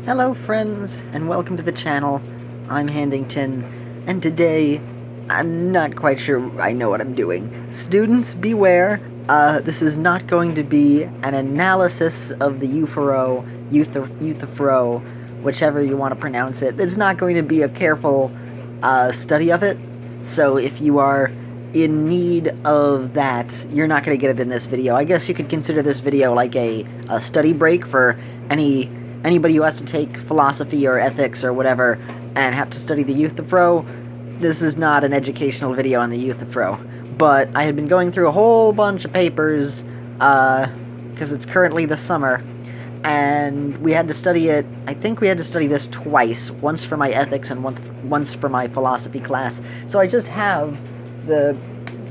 Hello friends, and welcome to the channel. I'm Handington, and today, I'm not quite sure I know what I'm doing. Students, beware, this is not going to be an analysis of the Euthyphro, whichever you want to pronounce it. It's not going to be a careful, study of it, so if you are in need of that, you're not going to get it in this video. I guess you could consider this video like a study break for anybody who has to take philosophy or ethics or whatever and have to study the Euthyphro. This is not an educational video on the Euthyphro, but I had been going through a whole bunch of papers, because it's currently the summer, and we had to study it. I think we had to study this twice, once for my ethics and once for my philosophy class. So I just have the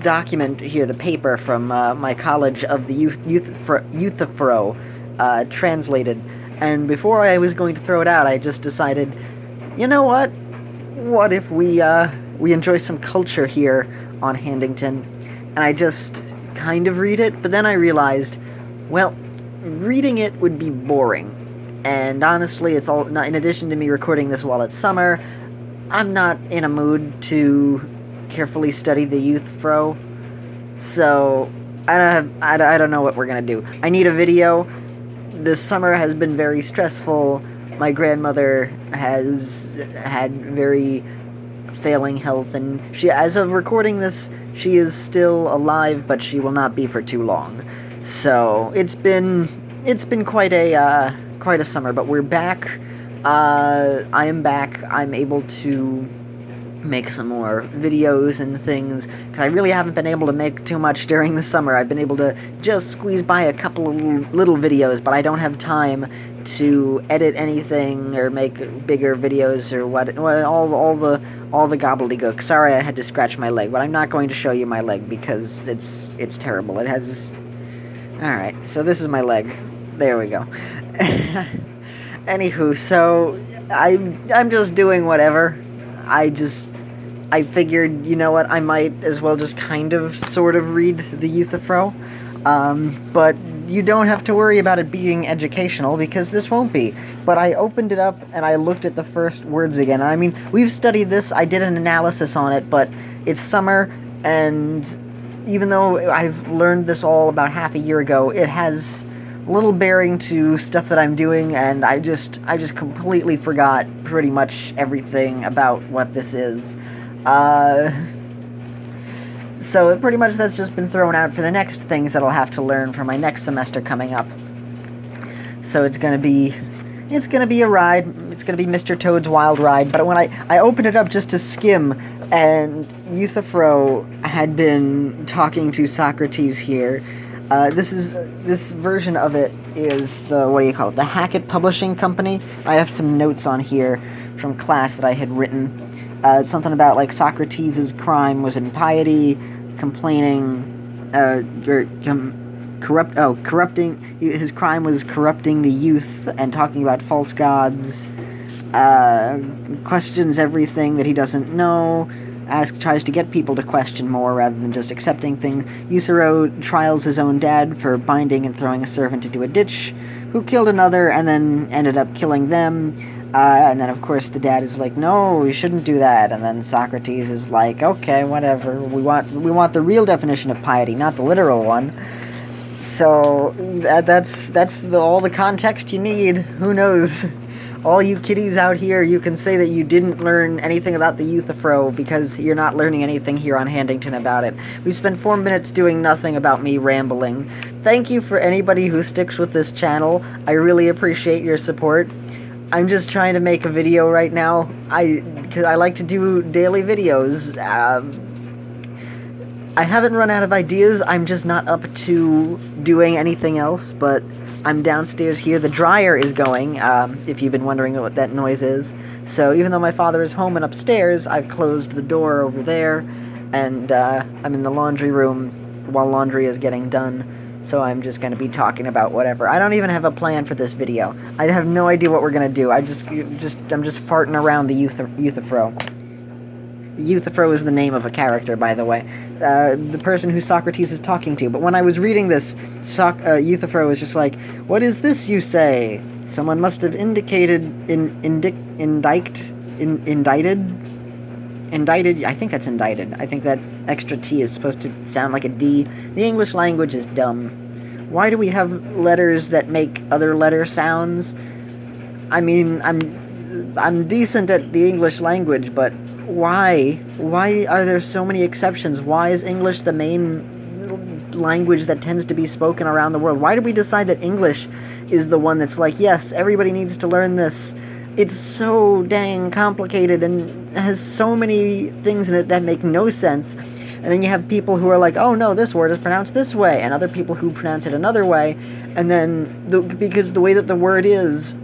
document here, the paper from my college of the Euthyphro, translated. And before I was going to throw it out, I just decided, you know what? What if we enjoy some culture here on Handington? And I just kind of read it, but then I realized, well, reading it would be boring. And honestly, it's all, in addition to me recording this while it's summer, I'm not in a mood to carefully study the Euthyphro. So, I don't know what we're gonna do. I need a video. This summer has been very stressful. My grandmother has had very failing health, and she, as of recording this, she is still alive, but she will not be for too long. So it's been quite a summer, but we're back. I am back. I'm able to make some more videos and things, because I really haven't been able to make too much during the summer. I've been able to just squeeze by a couple of little videos, but I don't have time to edit anything or make bigger videos or all the gobbledygook. Sorry I had to scratch my leg, but I'm not going to show you my leg because it's terrible. It has... Alright, so this is my leg. There we go. Anywho, so I'm just doing whatever. I figured, you know what, I might as well just kind of, sort of read the Euthyphro, but you don't have to worry about it being educational, because this won't be. But I opened it up, and I looked at the first words again. I mean, we've studied this, I did an analysis on it, but it's summer, and even though I've learned this all about half a year ago, it has little bearing to stuff that I'm doing, and I just completely forgot pretty much everything about what this is. So pretty much that's just been thrown out for the next things that I'll have to learn for my next semester coming up. So it's gonna be a ride. It's gonna be Mr. Toad's Wild Ride. But when I opened it up just to skim, and Euthyphro had been talking to Socrates here. This version of it is the Hackett Publishing Company. I have some notes on here from class that I had written. Something about, like, Socrates' crime was impiety, complaining, corrupting, his crime was corrupting the youth and talking about false gods, questions everything that he doesn't know, tries to get people to question more rather than just accepting things. Euthyphro trials his own dad for binding and throwing a servant into a ditch, who killed another and then ended up killing them. And then, of course, the dad is like, no, you shouldn't do that. And then Socrates is like, okay, whatever. We want the real definition of piety, not the literal one. So that's all the context you need. Who knows? All you kiddies out here, you can say that you didn't learn anything about the Euthyphro because you're not learning anything here on Handington about it. We spent 4 minutes doing nothing about me rambling. Thank you for anybody who sticks with this channel. I really appreciate your support. I'm just trying to make a video right now. Because I like to do daily videos. I haven't run out of ideas. I'm just not up to doing anything else, but I'm downstairs here. The dryer is going, if you've been wondering what that noise is. So even though my father is home and upstairs, I've closed the door over there, and I'm in the laundry room while laundry is getting done. So I'm just going to be talking about whatever. I don't even have a plan for this video. I have no idea what we're going to do. I'm just farting around the Euthyphro. Euthyphro is the name of a character, by the way. The person who Socrates is talking to. But when I was reading this, Euthyphro is just like, "What is this you say?" Someone must have indicated, indicted, I think that's indicted. I think that extra T is supposed to sound like a D. The English language is dumb. Why do we have letters that make other letter sounds? I mean, I'm decent at the English language, but why? Why are there so many exceptions? Why is English the main language that tends to be spoken around the world? Why did we decide that English is the one that's like, yes, everybody needs to learn this? It's so dang complicated and has so many things in it that make no sense. And then you have people who are like, oh no, this word is pronounced this way, and other people who pronounce it another way. And then, because the way that the word is,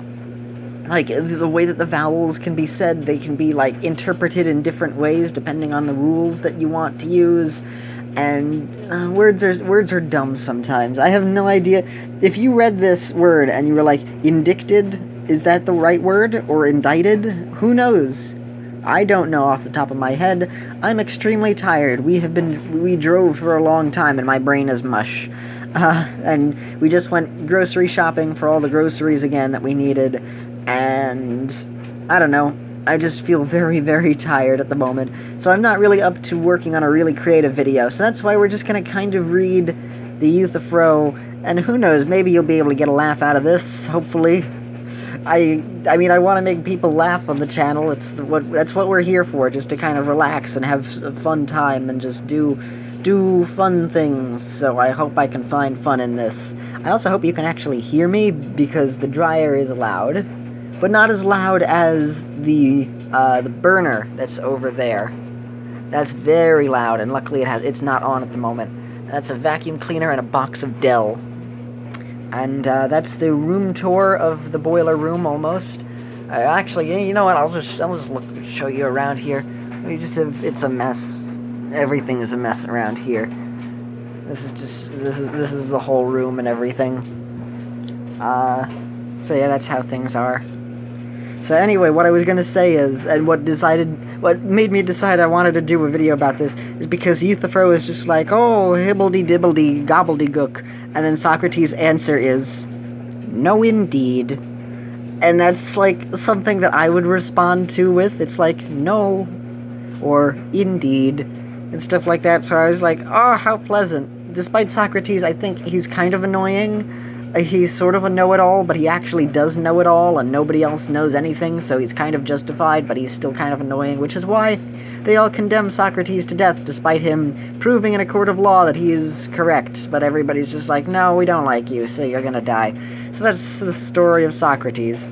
like, the way that the vowels can be said, they can be, like, interpreted in different ways depending on the rules that you want to use. And words are dumb sometimes. I have no idea. If you read this word and you were like, indicted, is that the right word? Or indicted? Who knows? I don't know off the top of my head. I'm extremely tired. We drove for a long time and my brain is mush. And we just went grocery shopping for all the groceries again that we needed. And I don't know. I just feel very, very tired at the moment. So I'm not really up to working on a really creative video. So that's why we're just going to kind of read the Euthyphro. And who knows, maybe you'll be able to get a laugh out of this, hopefully. I mean, I want to make people laugh on the channel. That's what we're here for, just to kind of relax and have a fun time and just do fun things. So I hope I can find fun in this. I also hope you can actually hear me, because the dryer is loud, but not as loud as the burner that's over there. That's very loud, and luckily it's not on at the moment. That's a vacuum cleaner and a box of Dell. And that's the room tour of the boiler room, almost. Actually, you know what? I'll just show you around here. It's a mess. Everything is a mess around here. This is the whole room and everything. So yeah, that's how things are. So anyway, what I was gonna say is, and what made me decide I wanted to do a video about this, is because Euthyphro is just like, oh, hibbledy-dibbledy, gobbledygook, and then Socrates' answer is, no indeed. And that's like something that I would respond to with. It's like, no, or indeed, and stuff like that. So I was like, oh, how pleasant. Despite Socrates, I think he's kind of annoying. He's sort of a know-it-all, but he actually does know it all, and nobody else knows anything, so he's kind of justified, but he's still kind of annoying, which is why they all condemn Socrates to death, despite him proving in a court of law that he is correct, but everybody's just like, no, we don't like you, so you're gonna die. So that's the story of Socrates.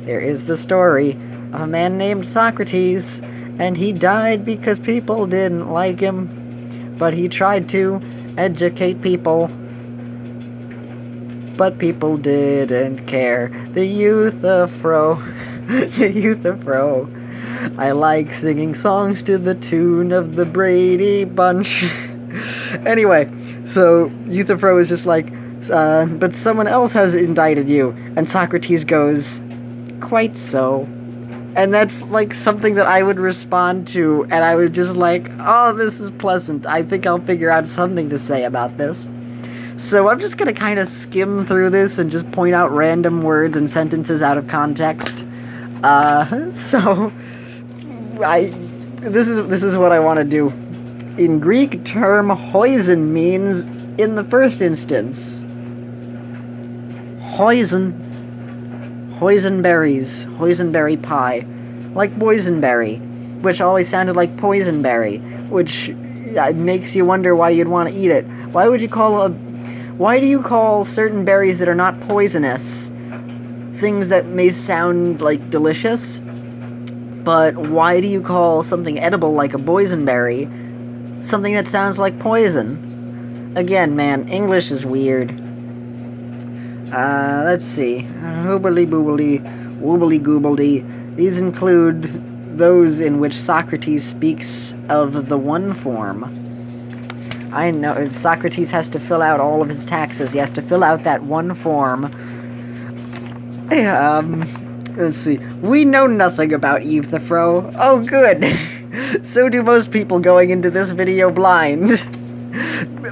There is the story of a man named Socrates, and he died because people didn't like him, but he tried to educate people. But people didn't care. The Euthyphro. The Euthyphro. I like singing songs to the tune of the Brady Bunch. Anyway, so Euthyphro is just like, but someone else has indicted you. And Socrates goes, quite so. And that's like something that I would respond to. And I was just like, oh, this is pleasant. I think I'll figure out something to say about this. So I'm just gonna kind of skim through this and just point out random words and sentences out of context. This is what I want to do. In Greek, term hoisin means in the first instance. Hoisinberries, hoisinberry pie, like boysenberry, which always sounded like poisonberry, which makes you wonder why you'd want to eat it. Why do you call certain berries that are not poisonous things that may sound like delicious? But why do you call something edible like a boysenberry something that sounds like poison? Again, man, English is weird. Let's see. Hoobly boobly, woobly goobledy. These include those in which Socrates speaks of the one form. I know, Socrates has to fill out all of his taxes. He has to fill out that one form. Let's see. We know nothing about Euthyphro. Oh, good. So do most people going into this video blind.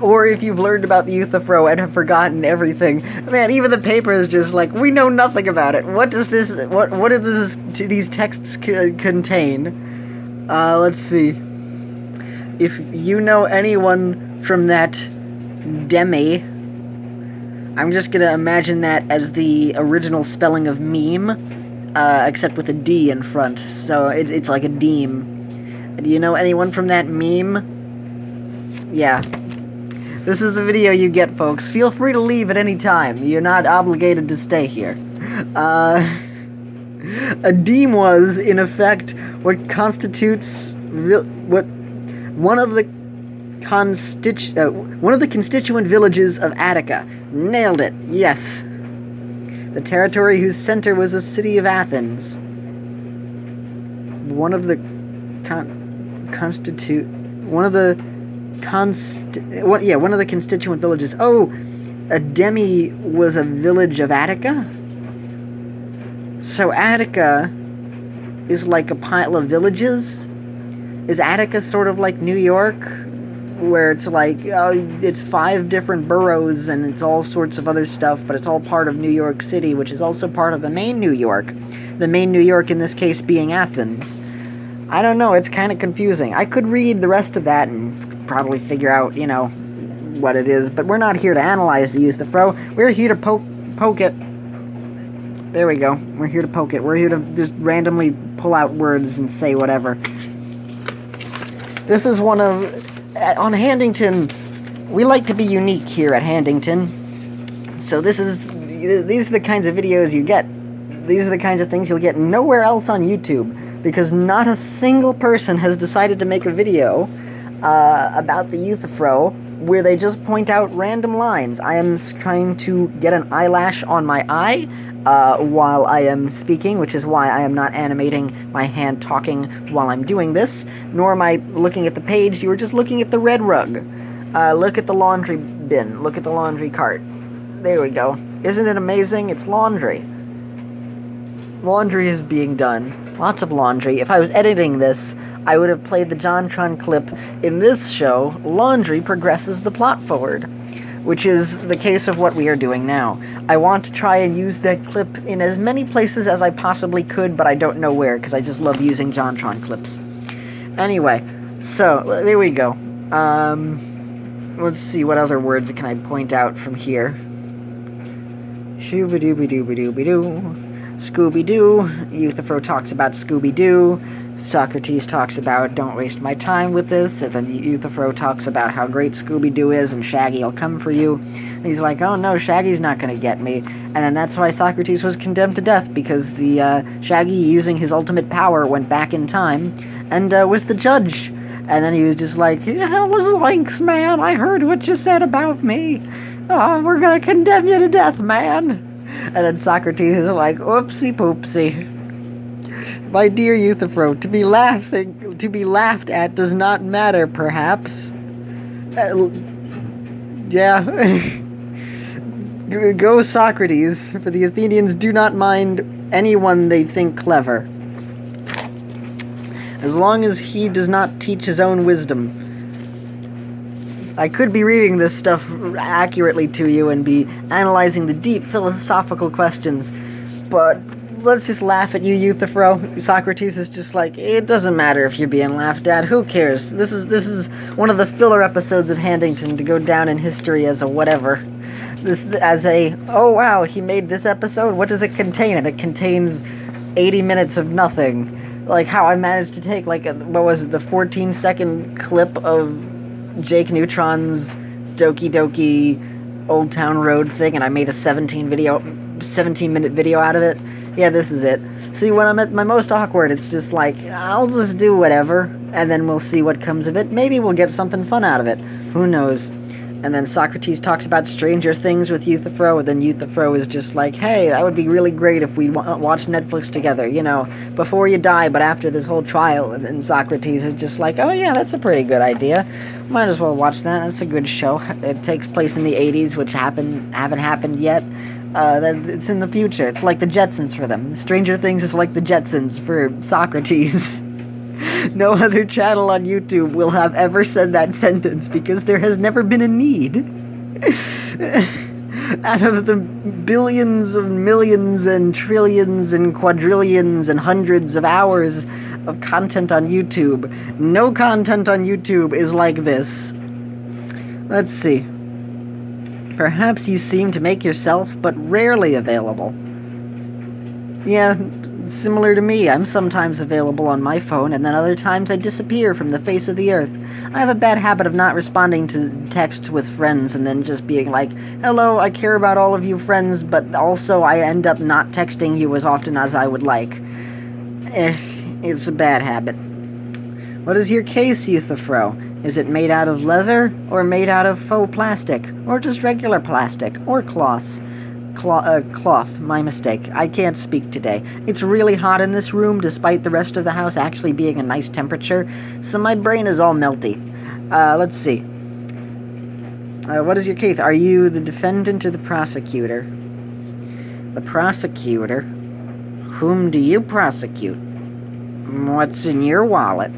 or if you've learned about the Euthyphro and have forgotten everything. Man, even the paper is just like, we know nothing about it. What do these texts contain? Let's see. If you know anyone from that demi, I'm just gonna imagine that as the original spelling of meme, except with a D in front, so it's like a deem. Do you know anyone from that meme? Yeah. This is the video you get, folks. Feel free to leave at any time. You're not obligated to stay here. A deem was, in effect, what constitutes one of the constituent villages of Attica. Nailed it. Yes. The territory whose center was the city of Athens. One of the constituent villages. Oh, a demi was a village of Attica? So Attica is like a pile of villages? Is Attica sort of like New York? Where it's like, it's 5 different boroughs and it's all sorts of other stuff, but it's all part of New York City, which is also part of the main New York. The main New York in this case being Athens. I don't know, it's kind of confusing. I could read the rest of that and probably figure out, what it is, but we're not here to analyze the Euthyphro. We're here to poke it. There we go. We're here to poke it. We're here to just randomly pull out words and say whatever. This is on Handington, we like to be unique here at Handington. So these are the kinds of videos you get. These are the kinds of things you'll get nowhere else on YouTube, because not a single person has decided to make a video about the Euthyphro where they just point out random lines. I am trying to get an eyelash on my eye while I am speaking, which is why I am not animating my hand talking while I'm doing this, nor am I looking at the page. You were just looking at the red rug. Look at the laundry bin. Look at the laundry cart. There we go. Isn't it amazing? It's laundry. Laundry is being done. Lots of laundry. If I was editing this, I would have played the JonTron clip in this show, Laundry Progresses the Plot Forward, which is the case of what we are doing now. I want to try and use that clip in as many places as I possibly could, but I don't know where, because I just love using JonTron clips. Anyway, so, there we go. Let's see, what other words can I point out from here? Shooby-dooby-dooby-dooby-doo. Scooby-Doo. Euthyphro talks about Scooby-Doo. Socrates talks about, don't waste my time with this, and then Euthyphro talks about how great Scooby-Doo is, and Shaggy will come for you. And he's like, oh no, Shaggy's not gonna get me. And then that's why Socrates was condemned to death, because the Shaggy, using his ultimate power, went back in time, and was the judge. And then he was just like, hell was links, man, I heard what you said about me. Oh, we're gonna condemn you to death, man. And then Socrates is like, oopsie poopsie. My dear Euthyphro, to be laughed at does not matter, perhaps. Yeah. Go Socrates, for the Athenians do not mind anyone they think clever, as long as he does not teach his own wisdom. I could be reading this stuff accurately to you and be analyzing the deep philosophical questions, but let's just laugh at you, Euthyphro. Socrates is just like, it doesn't matter if you're being laughed at, who cares? This is one of the filler episodes of Handington to go down in history as a whatever. Oh wow, he made this episode? What does it contain? And it contains 80 minutes of nothing. Like how I managed to take the 14-second clip of Jake Neutron's Doki Doki Old Town Road thing, and I made a 17-minute video out of it. Yeah, this is it. See, when I'm at my most awkward, it's just like, I'll just do whatever, and then we'll see what comes of it. Maybe we'll get something fun out of it. Who knows? And then Socrates talks about Stranger Things with Euthyphro, and then Euthyphro is just like, hey, that would be really great if we watch Netflix together, before you die, but after this whole trial. And then Socrates is just like, oh yeah, that's a pretty good idea. Might as well watch that. That's a good show. It takes place in the 80s, which haven't happened yet. It's in the future. It's like the Jetsons for them. Stranger Things is like the Jetsons for Socrates. No other channel on YouTube will have ever said that sentence because there has never been a need. Out of the billions of millions and trillions and quadrillions and hundreds of hours of content on YouTube, no content on YouTube is like this. Let's see. Perhaps you seem to make yourself but rarely available. Yeah, similar to me, I'm sometimes available on my phone, and then other times I disappear from the face of the earth. I have a bad habit of not responding to texts with friends and then just being like, hello, I care about all of you friends, but also I end up not texting you as often as I would like. It's a bad habit. What is your case, Euthyphro? Is it made out of leather, or made out of faux plastic, or just regular plastic, or cloth, my mistake. I can't speak today. It's really hot in this room, despite the rest of the house actually being a nice temperature, so my brain is all melty. Let's see. What is your case? Are you the defendant or the prosecutor? The prosecutor? Whom do you prosecute? What's in your wallet?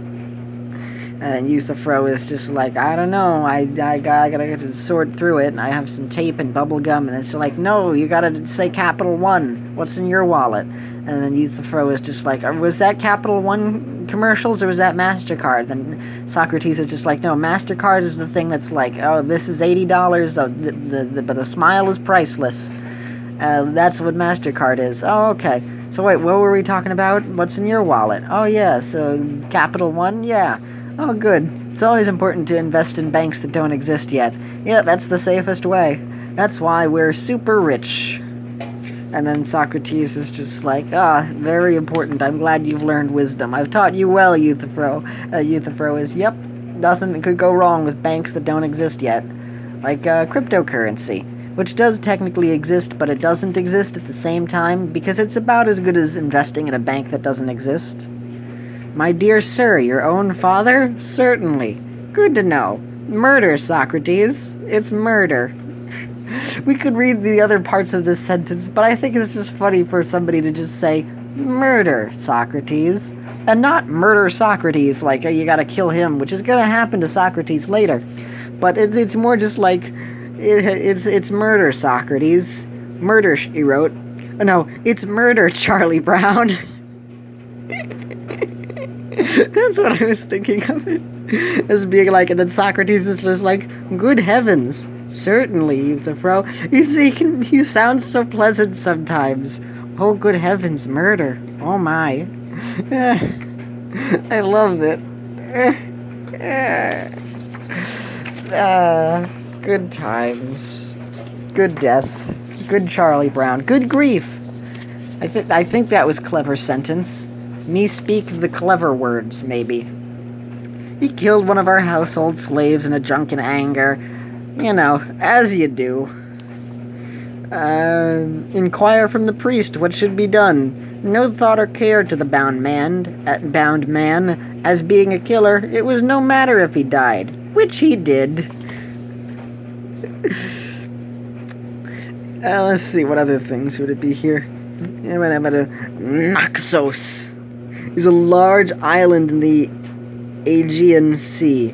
And Euthyphro is just like, I don't know, I gotta sort through it, and I have some tape and bubble gum, and it's like, no, you gotta say Capital One, what's in your wallet? And then Euthyphro is just like, was that Capital One commercials, or was that MasterCard? Then Socrates is just like, no, MasterCard is the thing that's like, oh, this is $80, but the smile is priceless. That's what MasterCard is. Oh, okay. So wait, what were we talking about? What's in your wallet? Oh yeah, so Capital One, yeah. Oh, good. It's always important to invest in banks that don't exist yet. Yeah, that's the safest way. That's why we're super rich. And then Socrates is just like, very important. I'm glad you've learned wisdom. I've taught you well, Euthyphro. Euthyphro is, yep, nothing that could go wrong with banks that don't exist yet. Like cryptocurrency, which does technically exist, but it doesn't exist at the same time, because it's about as good as investing in a bank that doesn't exist. My dear sir, your own father? Certainly. Good to know. Murder, Socrates. It's murder. We could read the other parts of this sentence, but I think it's just funny for somebody to just say, murder, Socrates. And not murder Socrates, like, you gotta kill him, which is gonna happen to Socrates later. But it's more just like, it's murder, Socrates. Murder, he wrote. No, it's murder, Charlie Brown. That's what I was thinking of it. As being like, and then Socrates is just like, good heavens. Certainly, Euthyphro. He sounds so pleasant sometimes. Oh, good heavens, murder. Oh my. I love it. Good times. Good death. Good Charlie Brown. Good grief. I think that was clever sentence. Me speak the clever words, maybe. He killed one of our household slaves in a drunken anger. You know, as you do. Inquire from the priest what should be done. No thought or care to the bound man, as being a killer. It was no matter if he died, which he did. Let's see, what other things would it be here? Naxos is a large island in the Aegean Sea.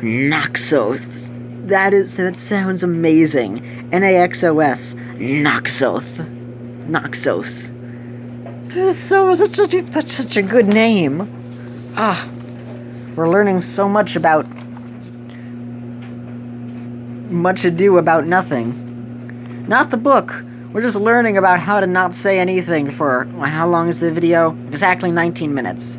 Naxos. That sounds amazing. Naxos. Naxos. This is such a good name. We're learning so much about much ado about nothing. Not the book. We're just learning about how to not say anything for, how long is the video? Exactly 19 minutes.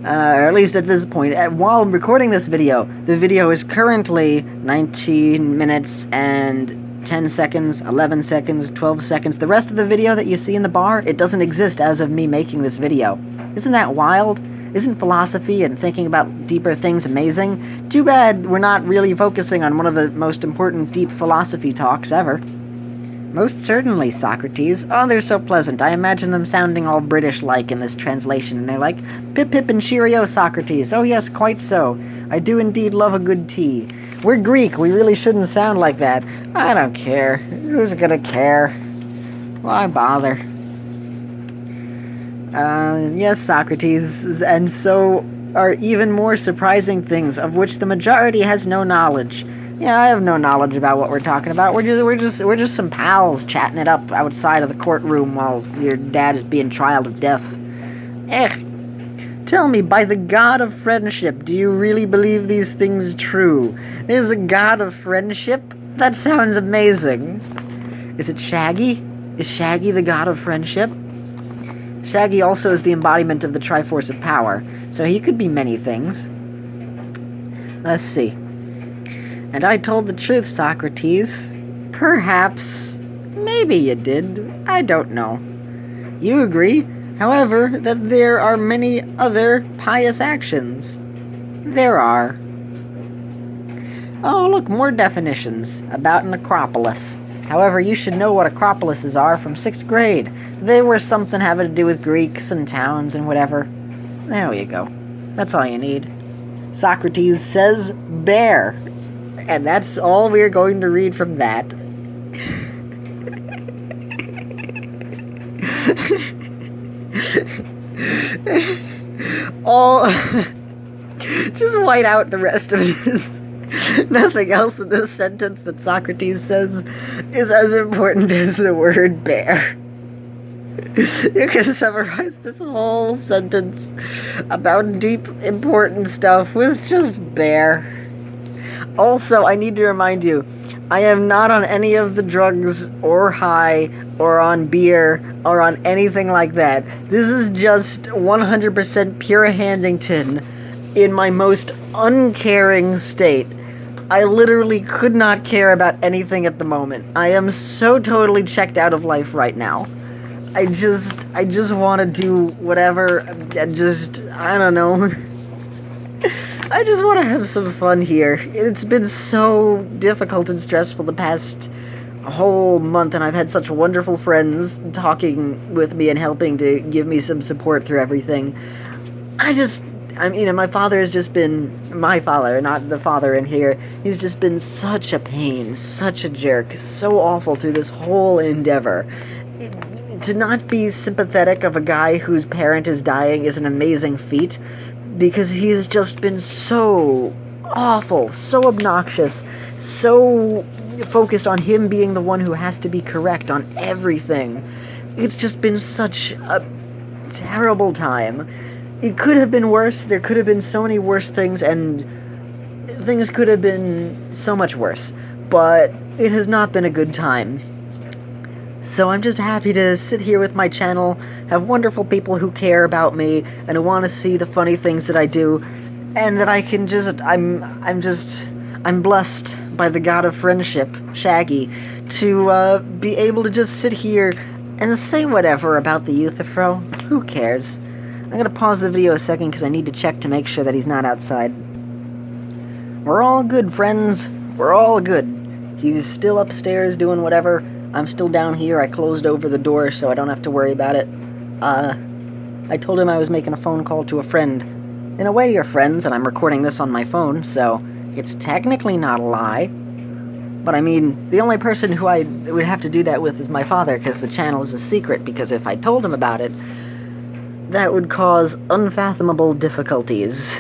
Or at least at this point. While I'm recording this video, the video is currently 19 minutes and 10 seconds, 11 seconds, 12 seconds. The rest of the video that you see in the bar, it doesn't exist as of me making this video. Isn't that wild? Isn't philosophy and thinking about deeper things amazing? Too bad we're not really focusing on one of the most important deep philosophy talks ever. Most certainly, Socrates. Oh, they're so pleasant. I imagine them sounding all British-like in this translation, and they're like, pip pip and cheerio, Socrates. Oh yes, quite so. I do indeed love a good tea. We're Greek. We really shouldn't sound like that. I don't care. Who's gonna care? Why bother? Yes, Socrates, and so are even more surprising things, of which the majority has no knowledge. Yeah, I have no knowledge about what we're talking about. We're just some pals chatting it up outside of the courtroom while your dad is being trialed to death. Tell me, by the god of friendship, do you really believe these things true? There's a god of friendship? That sounds amazing. Is it Shaggy? Is Shaggy the god of friendship? Shaggy also is the embodiment of the Triforce of Power, so he could be many things. Let's see. And I told the truth, Socrates. Perhaps. Maybe you did. I don't know. You agree, however, that there are many other pious actions. There are. Oh, look, more definitions about an acropolis. However, you should know what acropolises are from 6th grade. They were something having to do with Greeks and towns and whatever. There you go. That's all you need. Socrates says bear. And that's all we're going to read from that. Just white out the rest of this. Nothing else in this sentence that Socrates says is as important as the word bear. You can summarize this whole sentence about deep, important stuff with just bear. Also, I need to remind you, I am not on any of the drugs or high or on beer or on anything like that. This is just 100% pure Handington in my most uncaring state. I literally could not care about anything at the moment. I am so totally checked out of life right now. I just want to do whatever, I don't know. I just want to have some fun here. It's been so difficult and stressful the past whole month, and I've had such wonderful friends talking with me and helping to give me some support through everything. My father has just been, my father, not the father in here, he's just been such a pain, such a jerk, so awful through this whole endeavor. To not be sympathetic of a guy whose parent is dying is an amazing feat, because he's just been so awful, so obnoxious, so focused on him being the one who has to be correct on everything. It's just been such a terrible time. It could have been worse. There could have been so many worse things, and things could have been so much worse. But it has not been a good time. So I'm just happy to sit here with my channel, have wonderful people who care about me, and who want to see the funny things that I do, and that I can just, I'm blessed by the god of friendship, Shaggy, to be able to just sit here and say whatever about the Euthyphro. Who cares? I'm gonna pause the video a second because I need to check to make sure that he's not outside. We're all good, friends. We're all good. He's still upstairs doing whatever. I'm still down here. I closed over the door so I don't have to worry about it. I told him I was making a phone call to a friend. In a way, you're friends, and I'm recording this on my phone, so it's technically not a lie. But I mean, the only person who I would have to do that with is my father, because the channel is a secret, because if I told him about it, that would cause unfathomable difficulties.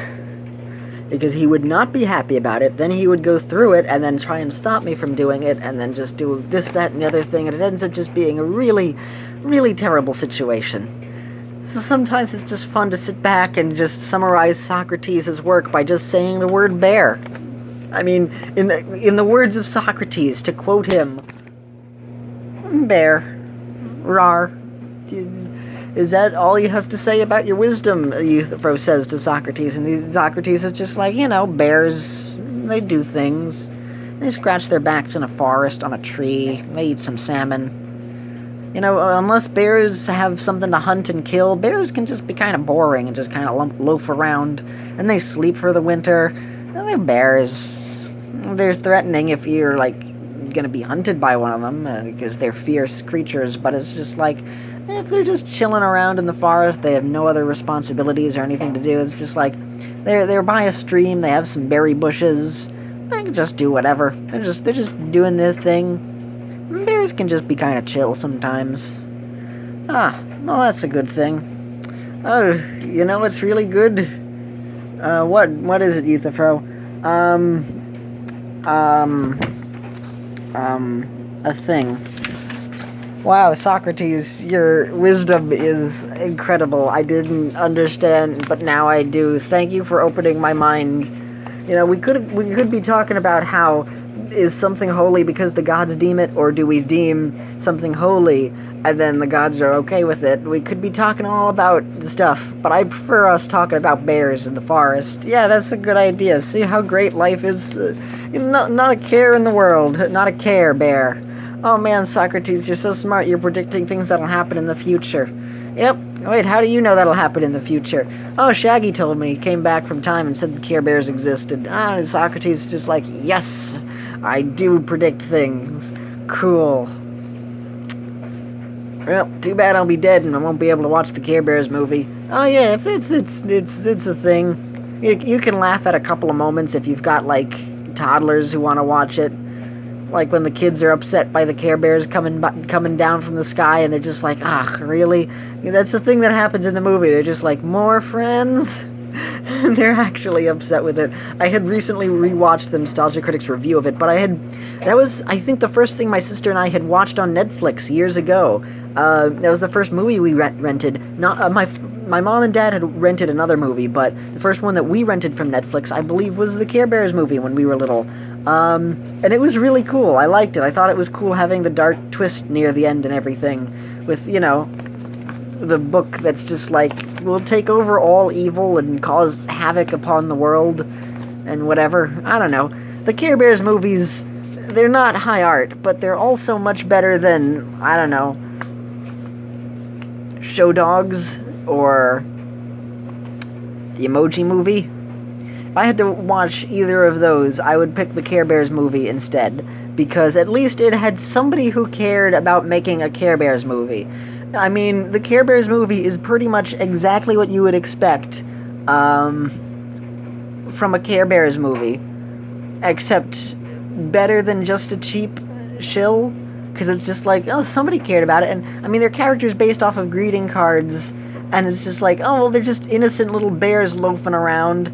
Because he would not be happy about it, then he would go through it, and then try and stop me from doing it, and then just do this, that, and the other thing, and it ends up just being a really, really terrible situation. So sometimes it's just fun to sit back and just summarize Socrates' work by just saying the word bear. I mean, in the words of Socrates, to quote him, bear, rar. Is that all you have to say about your wisdom? Euthyphro says to Socrates, and Socrates is just like, bears, they do things. They scratch their backs in a forest, on a tree, they eat some salmon. Unless bears have something to hunt and kill, bears can just be kind of boring and just kind of loaf around, and they sleep for the winter. And they're bears. They're threatening if you're, gonna be hunted by one of them, because they're fierce creatures, but it's just like, if they're just chilling around in the forest, they have no other responsibilities or anything to do, it's just like, they're by a stream, they have some berry bushes, they can just do whatever, they're just doing their thing. Bears can just be kind of chill sometimes. Well, that's a good thing. Oh, you know what's really good? What is it, Euthyphro? A thing. Wow, Socrates, your wisdom is incredible. I didn't understand, but now I do. Thank you for opening my mind. You know, we could be talking about how is something holy because the gods deem it, or do we deem something holy and then the gods are okay with it? We could be talking all about stuff, but I prefer us talking about bears in the forest. Yeah, that's a good idea. See how great life is? Not a care in the world. Not a care, bear. Oh man, Socrates, you're so smart. You're predicting things that'll happen in the future. Yep. Wait, how do you know that'll happen in the future? Oh, Shaggy told me. He came back from time and said the Care Bears existed. And Socrates is just like, yes, I do predict things. Cool. Well, too bad I'll be dead and I won't be able to watch the Care Bears movie. Oh yeah, it's a thing. You can laugh at a couple of moments if you've got like toddlers who want to watch it. Like when the kids are upset by the Care Bears coming down from the sky, and they're just like, ah, really? That's the thing that happens in the movie. They're just like, more friends? And they're actually upset with it. I had recently rewatched the Nostalgia Critic's review of it, but that was, I think, the first thing my sister and I had watched on Netflix years ago. That was the first movie we rented. Not my mom and dad had rented another movie, but the first one that we rented from Netflix, I believe, was the Care Bears movie when we were little. And it was really cool. I liked it. I thought it was cool having the dark twist near the end and everything, with, you know, the book that's just like, will take over all evil and cause havoc upon the world and whatever. I don't know. The Care Bears movies, they're not high art, but they're also much better than, I don't know, Show Dogs or the Emoji Movie. If I had to watch either of those, I would pick the Care Bears movie instead, because at least it had somebody who cared about making a Care Bears movie. I mean, the Care Bears movie is pretty much exactly what you would expect from a Care Bears movie, except better than just a cheap shill, because it's just like, oh, somebody cared about it. And I mean, they're characters based off of greeting cards, and it's just like, oh, well, they're just innocent little bears loafing around.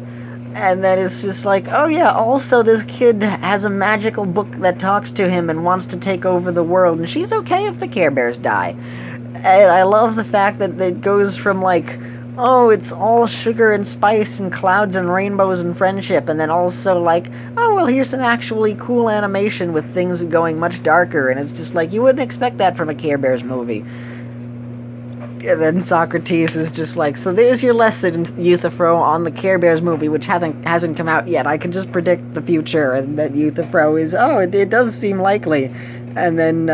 And then it's just like, oh yeah, also this kid has a magical book that talks to him and wants to take over the world, and she's okay if the Care Bears die. And I love the fact that it goes from like, oh, it's all sugar and spice and clouds and rainbows and friendship, and then also like, oh, well, here's some actually cool animation with things going much darker, and it's just like, you wouldn't expect that from a Care Bears movie. And then Socrates is just like, so there's your lesson, Euthyphro, on the Care Bears movie, which hasn't come out yet. I can just predict the future, and then Euthyphro is, oh, it does seem likely. And then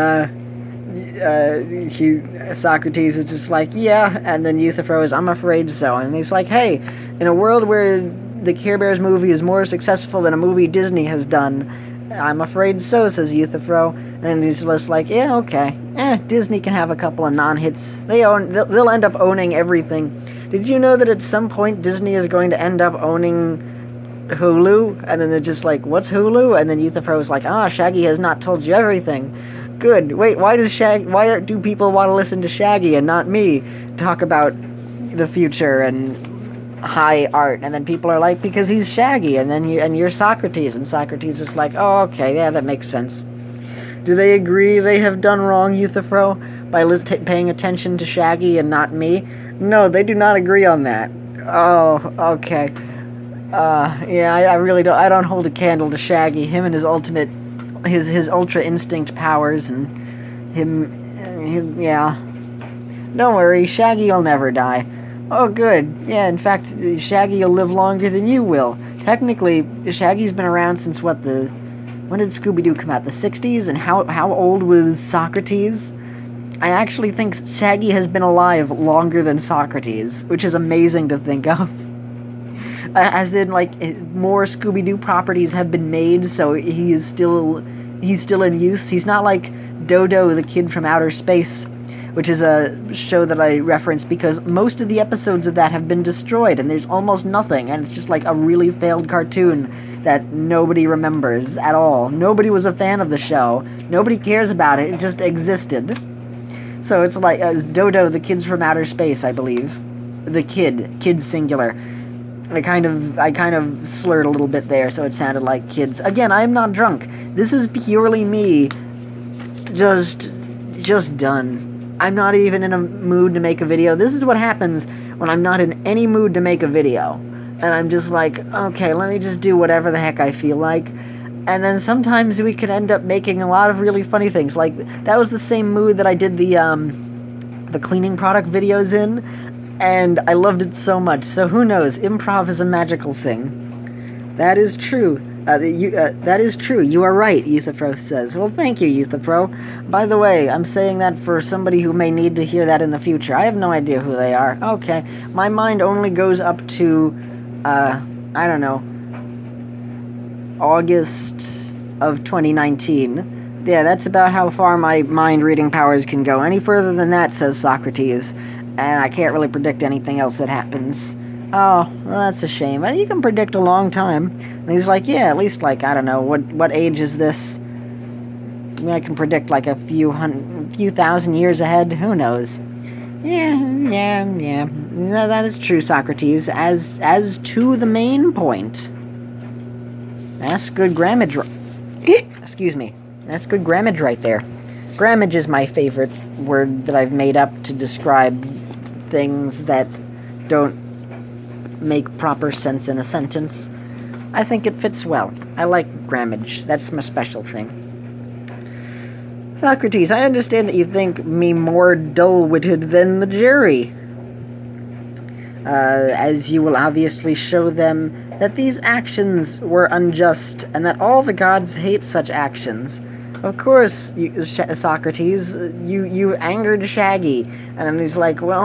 Socrates is just like, yeah, and then Euthyphro is, I'm afraid so. And he's like, hey, in a world where the Care Bears movie is more successful than a movie Disney has done, I'm afraid so, says Euthyphro. And he's just like, yeah, okay. Disney can have a couple of non-hits. They'll end up owning everything. Did you know that at some point Disney is going to end up owning Hulu? And then they're just like, what's Hulu? And then Euthyphro is like, Shaggy has not told you everything. Good. Wait, why do people want to listen to Shaggy and not me talk about the future and high art? And then people are like, because he's Shaggy, and then you're Socrates, and Socrates is like, oh, okay, yeah, that makes sense. Do they agree they have done wrong, Euthyphro, by paying attention to Shaggy and not me? No, they do not agree on that. Oh, okay. Yeah, I really don't. I don't hold a candle to Shaggy. Him and his ultimate, his ultra instinct powers, and him, yeah. Don't worry, Shaggy'll never die. Oh, good. Yeah, in fact, Shaggy'll live longer than you will. Technically, Shaggy's been around since when did Scooby-Doo come out? The 60s? And how old was Socrates? I actually think Shaggy has been alive longer than Socrates, which is amazing to think of. As in, like, more Scooby-Doo properties have been made, so he's still in use. He's not like Dodo, the kid from outer space, which is a show that I reference because most of the episodes of that have been destroyed, and there's almost nothing, and it's just like a really failed cartoon that nobody remembers at all. Nobody was a fan of the show. Nobody cares about it. It just existed. So it's like Dodo, the kids from outer space, I believe. the kid singular. I kind of slurred a little bit there, so it sounded like kids. Again, I'm not drunk. This is purely me, just done. I'm not even in a mood to make a video. This is what happens when I'm not in any mood to make a video. And I'm just like, okay, let me just do whatever the heck I feel like. And then sometimes we can end up making a lot of really funny things. Like, that was the same mood that I did the cleaning product videos in, and I loved it so much. So who knows? Improv is a magical thing. That is true. That is true. You are right, Euthyphro says. Well, thank you, Euthyphro. By the way, I'm saying that for somebody who may need to hear that in the future. I have no idea who they are. Okay. My mind only goes up to, I don't know, August of 2019. Yeah, that's about how far my mind-reading powers can go. Any further than that, says Socrates, and I can't really predict anything else that happens. Oh, well, that's a shame. Well, you can predict a long time. And he's like, yeah, at least, like, I don't know, what age is this? I mean, I can predict, like, a few thousand years ahead. Who knows? Yeah. No, that is true, Socrates. As to the main point. That's good grammage. Excuse me. That's good grammage right there. Grammage is my favorite word that I've made up to describe things that don't make proper sense in a sentence. I think it fits well. I like grammage. That's my special thing. Socrates, I understand that you think me more dull-witted than the jury. As you will obviously show them that these actions were unjust, and that all the gods hate such actions. Of course, Socrates, you angered Shaggy, and then he's like, well,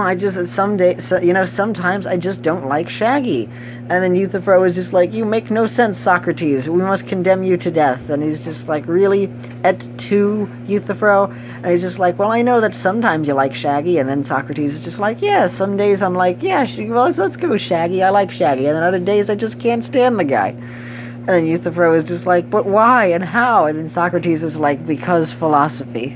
sometimes I just don't like Shaggy. And then Euthyphro is just like, you make no sense, Socrates, we must condemn you to death. And he's just like, really? Et tu, Euthyphro? And he's just like, well, I know that sometimes you like Shaggy. And then Socrates is just like, yeah, some days I'm like, yeah, well, let's go, Shaggy, I like Shaggy. And then other days I just can't stand the guy. And then Euthyphro is just like, but why and how? And then Socrates is like, because philosophy.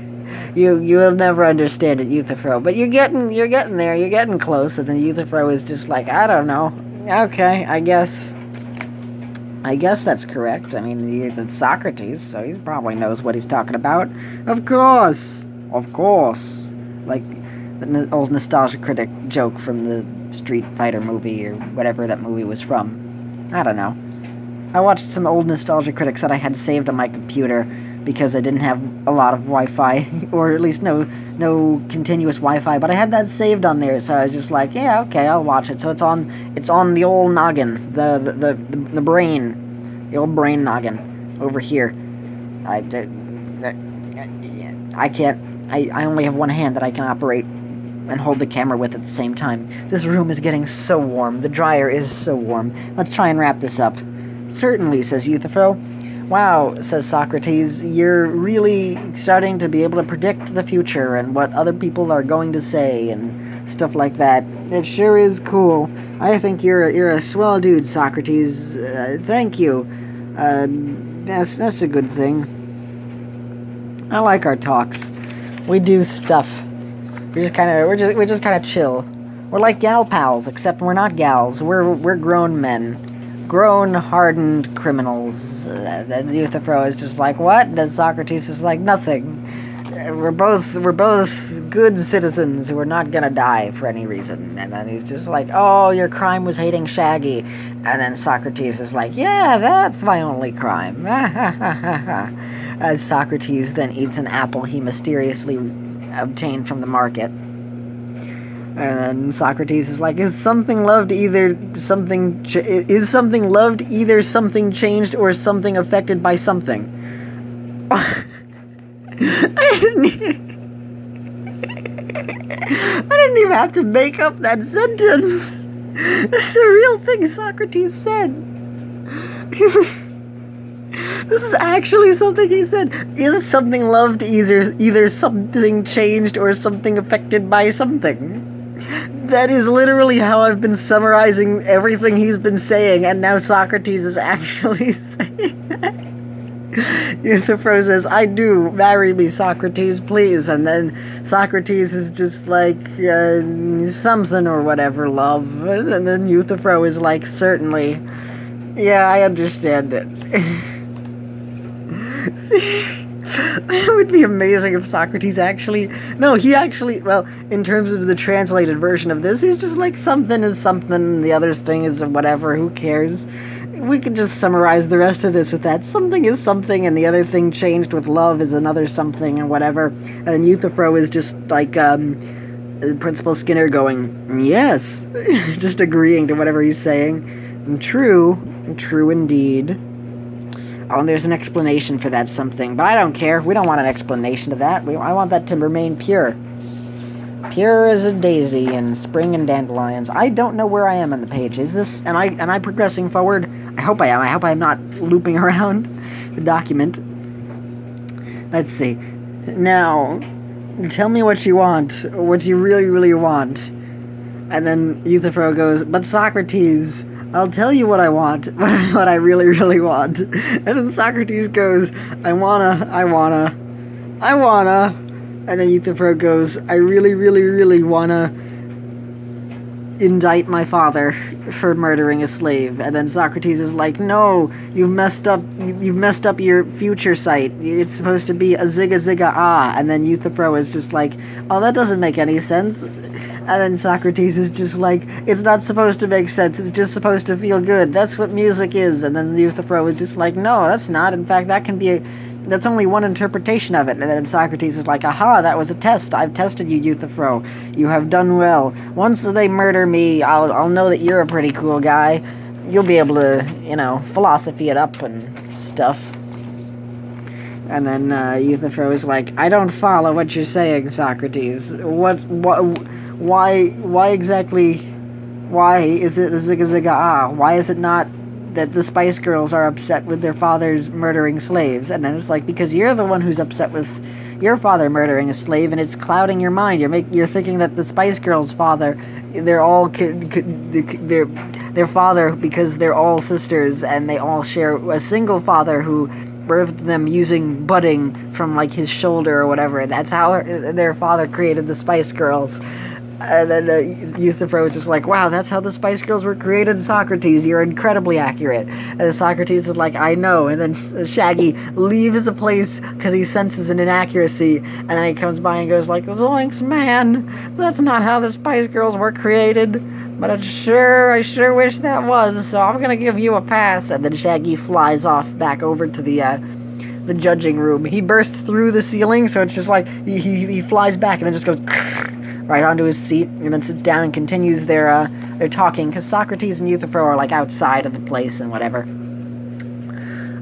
You'll never understand it, Euthyphro. But you're getting there, you're getting close. And then Euthyphro is just like, I don't know. Okay, I guess that's correct. I mean, it's Socrates, so he probably knows what he's talking about. Of course. Like the old nostalgia critic joke from the Street Fighter movie, or whatever that movie was from. I don't know. I watched some old nostalgia critics that I had saved on my computer because I didn't have a lot of Wi-Fi, or at least no continuous Wi-Fi, but I had that saved on there, so I was just like, yeah, okay, I'll watch it. So it's on the old noggin, the brain, the old brain noggin over here. I only have one hand that I can operate and hold the camera with at the same time. This room is getting so warm. The dryer is so warm. Let's try and wrap this up. Certainly, says Euthyphro. Wow, says Socrates, you're really starting to be able to predict the future and what other people are going to say and stuff like that. It sure is cool. I think you're a swell dude, Socrates. Thank you. That's a good thing. I like our talks. We do stuff. We just kind of chill. We're like gal pals, except we're not gals. We're grown men. Grown, hardened criminals. Then Euthyphro is just like, what? Then Socrates is like, nothing. We're both good citizens who are not gonna die for any reason. And then he's just like, oh, your crime was hating Shaggy. And then Socrates is like, yeah, that's my only crime. As Socrates then eats an apple he mysteriously obtained from the market. And then Socrates is like, is something loved either something changed or something affected by something? I didn't even have to make up that sentence. That's a real thing Socrates said. This is actually something he said. Is something loved either something changed or something affected by something? That is literally how I've been summarizing everything he's been saying, and now Socrates is actually saying that. Euthyphro says, I do, marry me, Socrates, please. And then Socrates is just like, something or whatever, love. And then Euthyphro is like, certainly. Yeah, I understand it. That would be amazing if Socrates actually... No, he actually... Well, in terms of the translated version of this, he's just like, something is something, and the other thing is whatever, who cares? We could just summarize the rest of this with that. Something is something, and the other thing changed with love is another something, and whatever. And Euthyphro is just like, Principal Skinner going, yes. Just agreeing to whatever he's saying. True indeed. Oh, and there's an explanation for that something, but I don't care. We don't want an explanation to that. I want that to remain pure. Pure as a daisy in spring and dandelions. I don't know where I am on the page. Is this... Am I progressing forward? I hope I am. I hope I'm not looping around the document. Let's see. Now, tell me what you want. What you really, really want. And then Euthyphro goes, but Socrates... I'll tell you what I want, what I really, really want. And then Socrates goes, I wanna. And then Euthyphro goes, I really, really, really wanna indict my father for murdering a slave. And then Socrates is like, no, you've messed up your future sight. It's supposed to be a zigga zigga ah. And then Euthyphro is just like, oh, that doesn't make any sense. And then Socrates is just like, it's not supposed to make sense, it's just supposed to feel good. That's what music is. And then Euthyphro is just like, no, that's not. In fact, that's only one interpretation of it. And then Socrates is like, aha, that was a test. I've tested you, Euthyphro. You have done well. Once they murder me, I'll know that you're a pretty cool guy. You'll be able to, philosophy it up and stuff. And then Euthyphro is like, I don't follow what you're saying, Socrates. Why exactly, why is it a zigga zigga ah? Why is it not that the Spice Girls are upset with their fathers murdering slaves? And then it's like, because you're the one who's upset with your father murdering a slave, and it's clouding your mind. You're thinking that the Spice Girls' father, they're all their father, because they're all sisters, and they all share a single father who birthed them using budding from like his shoulder or whatever. That's how their father created the Spice Girls. And then Euthyphro was just like, wow, that's how the Spice Girls were created, Socrates. You're incredibly accurate. And Socrates is like, I know. And then Shaggy leaves the place because he senses an inaccuracy. And then he comes by and goes like, zoinks, man. That's not how the Spice Girls were created. But I sure wish that was. So I'm going to give you a pass. And then Shaggy flies off back over to the judging room. He bursts through the ceiling, so it's just like he flies back and then just goes right onto his seat, and then sits down and continues their talking, because Socrates and Euthyphro are like outside of the place and whatever.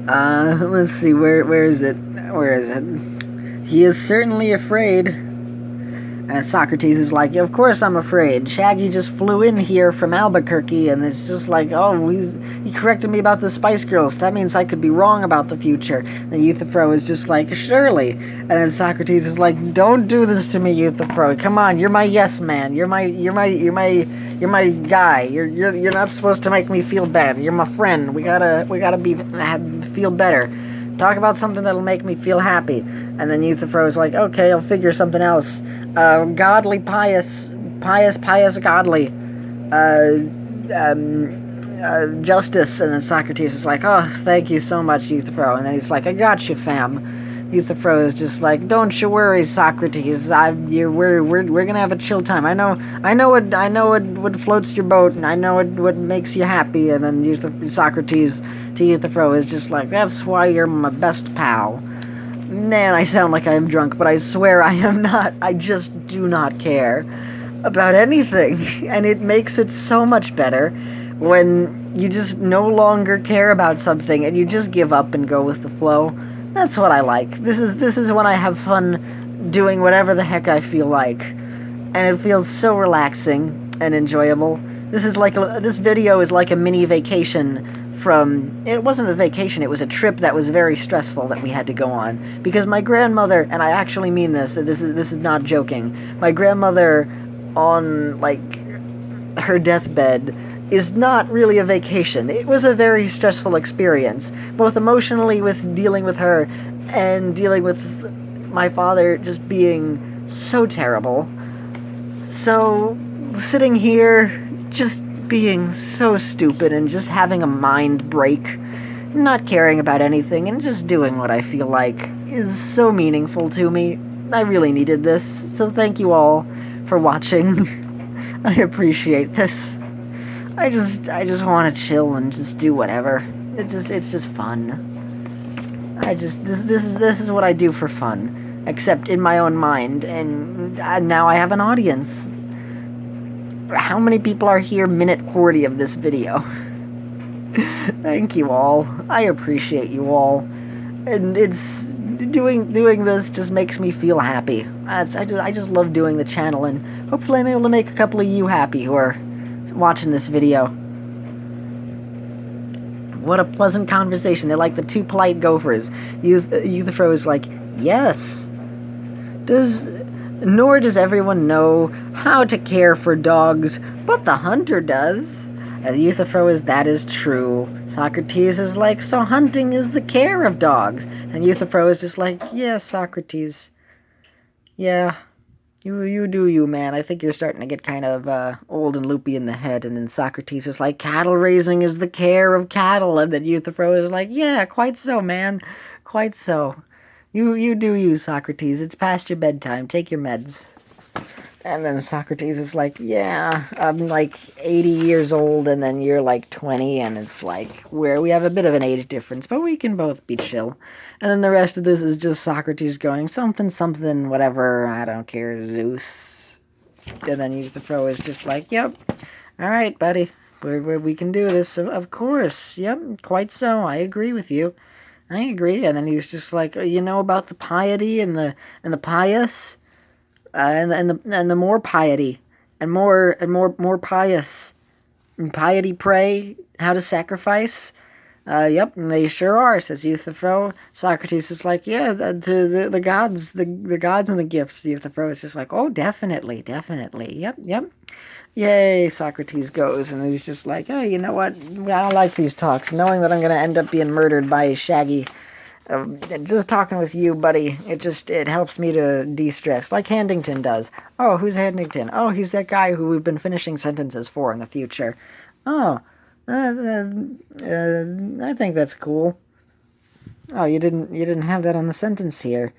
Let's see, where is it? He is certainly afraid. And Socrates is like, of course I'm afraid. Shaggy just flew in here from Albuquerque, and it's just like, oh, he corrected me about the Spice Girls. That means I could be wrong about the future. And Euthyphro is just like, surely. And then Socrates is like, don't do this to me, Euthyphro. Come on, you're my yes man. You're my guy. You're not supposed to make me feel bad. You're my friend. We gotta feel better. Talk about something that'll make me feel happy. And then Euthyphro is like, okay, I'll figure something else. Godly, pious, godly. Justice. And then Socrates is like, oh, thank you so much, Euthyphro. And then he's like, I got you, fam. Euthyphro is just like, don't you worry, Socrates. We're gonna have a chill time. I know what floats your boat, and I know what makes you happy. And then Socrates to Euthyphro is just like, that's why you're my best pal. Man, I sound like I am drunk, but I swear I am not. I just do not care about anything, and it makes it so much better when you just no longer care about something and you just give up and go with the flow. That's what I like. This is when I have fun doing whatever the heck I feel like, and it feels so relaxing and enjoyable. This video is like a mini vacation from... It wasn't a vacation, it was a trip that was very stressful that we had to go on, because my grandmother, and I actually mean this is not joking, my grandmother on like her deathbed is not really a vacation. It was a very stressful experience, both emotionally with dealing with her and dealing with my father just being so terrible. So, sitting here, just being so stupid and just having a mind break, not caring about anything and just doing what I feel like is so meaningful to me. I really needed this, so thank you all for watching. I appreciate this. I just want to chill and just do whatever. It's just fun. This is what I do for fun, except in my own mind, and now I have an audience. How many people are here minute 40 of this video? Thank you all. I appreciate you all. And it's doing this just makes me feel happy. I just love doing the channel, and hopefully I'm able to make a couple of you happy who are watching this video. What a pleasant conversation. They're like the two polite gophers. Euthyphro is like, yes. Nor does everyone know how to care for dogs, but the hunter does. And Euthyphro is, that is true. Socrates is like, so hunting is the care of dogs. And Euthyphro is just like, yeah, Socrates. Yeah, you do you, man. I think you're starting to get kind of old and loopy in the head. And then Socrates is like, cattle raising is the care of cattle. And then Euthyphro is like, yeah, quite so, man. Quite so. You do you, Socrates. It's past your bedtime. Take your meds. And then Socrates is like, yeah, I'm like 80 years old, and then you're like 20, and it's like, we have a bit of an age difference, but we can both be chill. And then the rest of this is just Socrates going, something, whatever, I don't care, Zeus. And then Euthyphro is just like, yep, alright, buddy, we can do this, of course, yep, quite so, I agree with you. I agree. And then he's just like, you know about the piety and the pious? And the more piety, and more pious, and piety pray, how to sacrifice. Yep, and they sure are, says Euthyphro. Socrates is like, yeah, to the gods, the gods and the gifts. Euthyphro is just like, oh, definitely, yep. Yay, Socrates goes, and he's just like, oh, you know what? I like these talks, knowing that I'm gonna end up being murdered by Shaggy. Just talking with you, buddy, it helps me to de-stress, like Handington does. Oh, who's Handington? Oh, he's that guy who we've been finishing sentences for in the future. Oh, I think that's cool. Oh, you didn't have that on the sentence here.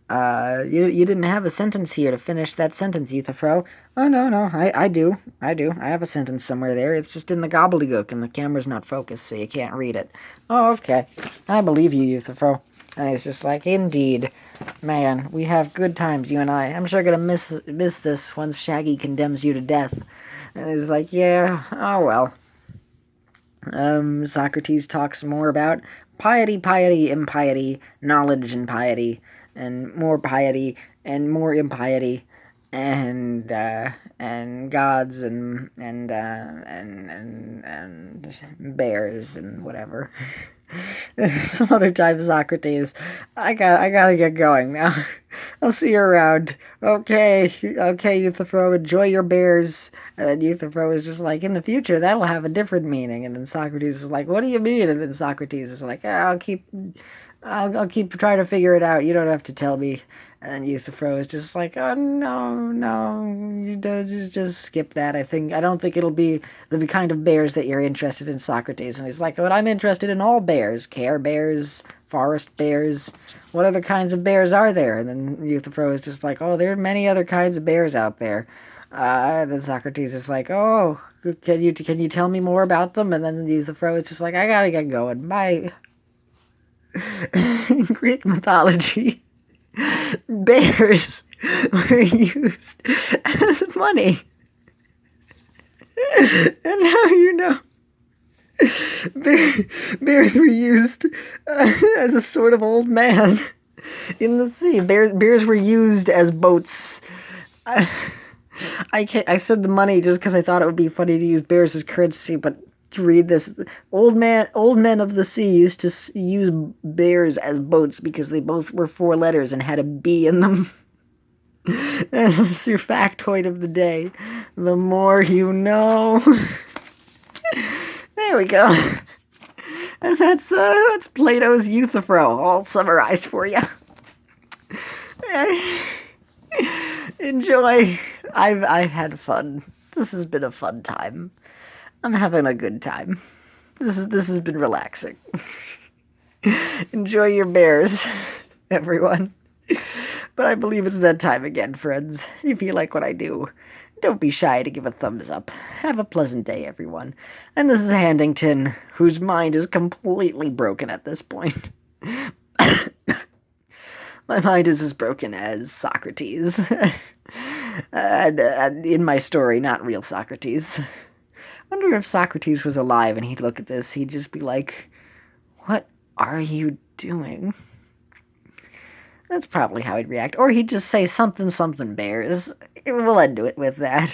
You didn't have a sentence here to finish that sentence, Euthyphro. Oh, no, I do. I have a sentence somewhere there. It's just in the gobbledygook, and the camera's not focused, so you can't read it. Oh, okay. I believe you, Euthyphro. And he's just like, indeed. Man, we have good times, you and I. I'm sure gonna miss this once Shaggy condemns you to death. And he's like, yeah, oh well. Socrates talks more about piety, impiety, knowledge and piety, and more piety, and more impiety, and gods, and bears, and whatever. Some other time, Socrates. I gotta get going now. I'll see you around. Okay, Euthyphro, enjoy your bears. And then Euthyphro is just like, in the future, that'll have a different meaning. And then Socrates is like, what do you mean? And then Socrates is like, I'll keep trying to figure it out. You don't have to tell me. And then Euthyphro is just like, oh, no, you just skip that. I don't think it'll be the kind of bears that you're interested in, Socrates. And he's like, but I'm interested in all bears. Care bears, forest bears. What other kinds of bears are there? And then Euthyphro is just like, oh, there are many other kinds of bears out there. Then Socrates is like, oh, can you tell me more about them? And then Euthyphro is just like, I gotta get going. Bye. In Greek mythology, bears were used as money. And now you know. Bears were used as a sort of old man in the sea. Bears were used as boats. I said the money just because I thought it would be funny to use bears as currency, but to read this, old men of the sea used to use bears as boats because they both were 4 letters and had a B in them. That's your factoid of the day. The more you know. There we go. And that's Plato's Euthyphro, all summarized for you. Enjoy. I've had fun. This has been a fun time. I'm having a good time. This has been relaxing. Enjoy your bears, everyone. But I believe it's that time again, friends. If you like what I do, don't be shy to give a thumbs up. Have a pleasant day, everyone. And this is Handington, whose mind is completely broken at this point. My mind is as broken as Socrates. and in my story, not real Socrates. I wonder if Socrates was alive and he'd look at this, he'd just be like, "What are you doing?" That's probably how he'd react. Or he'd just say something bears. We'll end it with that.